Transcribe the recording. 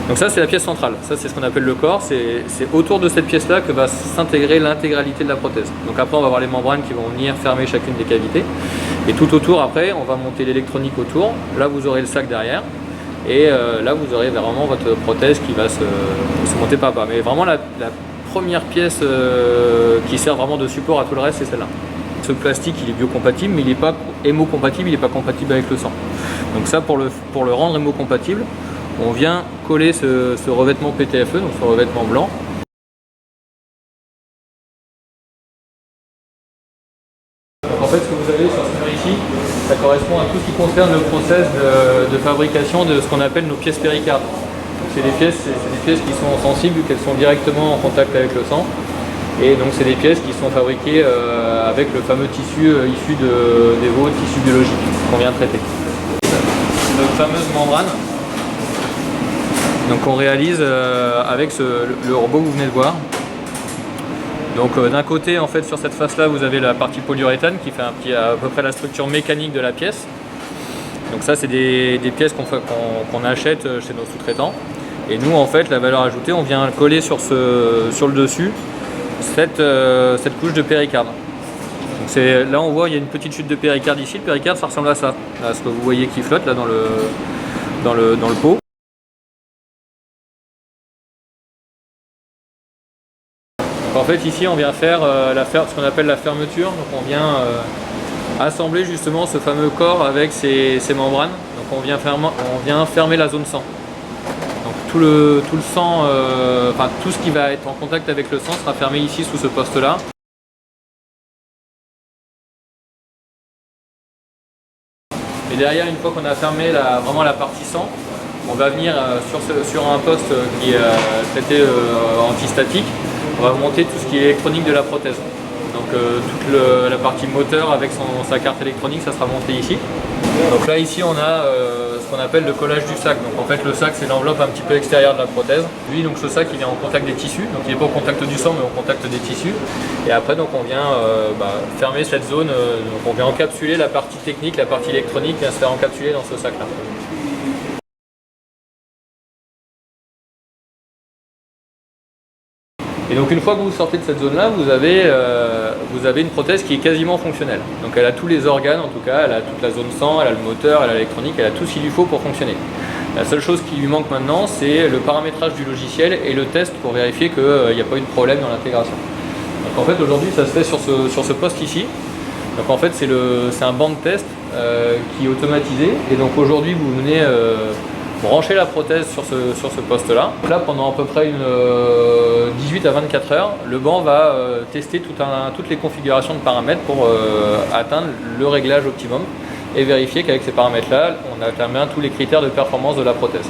Donc ça c'est la pièce centrale, ça c'est ce qu'on appelle le corps, c'est autour de cette pièce-là que va s'intégrer l'intégralité de la prothèse. Donc après on va avoir les membranes qui vont venir fermer chacune des cavités. Et tout autour après on va monter l'électronique autour, là vous aurez le sac derrière. Et là vous aurez vraiment votre prothèse qui va se monter pas à pas. Mais vraiment la première pièce qui sert vraiment de support à tout le reste, c'est celle-là. Ce plastique il est biocompatible mais il n'est pas hémocompatible, il n'est pas compatible avec le sang. Donc ça pour le rendre hémocompatible, on vient coller ce revêtement PTFE, donc ce revêtement blanc. Donc en fait ce que vous avez sur ce mur ici, ça correspond à tout ce qui concerne le process de fabrication de ce qu'on appelle nos pièces péricardes. C'est des pièces qui sont sensibles vu qu'elles sont directement en contact avec le sang. Et donc c'est des pièces qui sont fabriquées avec le fameux tissu issu des veaux, tissu biologique qu'on vient traiter. Notre fameuse membrane, donc on réalise avec le robot que vous venez de voir. Donc d'un côté en fait sur cette face là vous avez la partie polyuréthane qui fait à peu près la structure mécanique de la pièce. Donc ça c'est des pièces qu'on achète chez nos sous-traitants. Et nous en fait la valeur ajoutée on vient coller sur le dessus cette couche de péricarde. Donc là on voit il y a une petite chute de péricarde ici, le péricarde ça ressemble à ça, à ce que vous voyez qui flotte là dans le pot. Donc en fait ici on vient faire ce qu'on appelle la fermeture, donc on vient assembler justement ce fameux corps avec ces membranes, donc on vient fermer la zone sang. Donc tout le sang, enfin tout ce qui va être en contact avec le sang sera fermé ici sous ce poste là. Et derrière, une fois qu'on a fermé vraiment la partie sang, on va venir sur un poste qui est traité antistatique, on va monter tout ce qui est électronique de la prothèse. Donc toute la partie moteur avec sa carte électronique, ça sera monté ici. Donc là ici on a ce qu'on appelle le collage du sac. Donc en fait le sac c'est l'enveloppe un petit peu extérieure de la prothèse. Lui donc ce sac il est en contact des tissus, donc il n'est pas au contact du sang mais au contact des tissus. Et après donc on vient fermer cette zone, donc on vient encapsuler la partie technique, la partie électronique vient se faire encapsuler dans ce sac là. Et donc une fois que vous sortez de cette zone-là, vous avez une prothèse qui est quasiment fonctionnelle. Donc elle a tous les organes en tout cas, elle a toute la zone sang, elle a le moteur, elle a l'électronique, elle a tout ce qu'il lui faut pour fonctionner. La seule chose qui lui manque maintenant, c'est le paramétrage du logiciel et le test pour vérifier qu'il n'y a pas eu de problème dans l'intégration. Donc en fait aujourd'hui ça se fait sur ce poste ici. Donc en fait c'est un banc de test qui est automatisé. Et donc aujourd'hui vous venez brancher la prothèse sur ce poste là. Donc là pendant à peu près 18 à 24 heures, le banc va tester toutes les configurations de paramètres pour atteindre le réglage optimum et vérifier qu'avec ces paramètres là on atteint bien tous les critères de performance de la prothèse.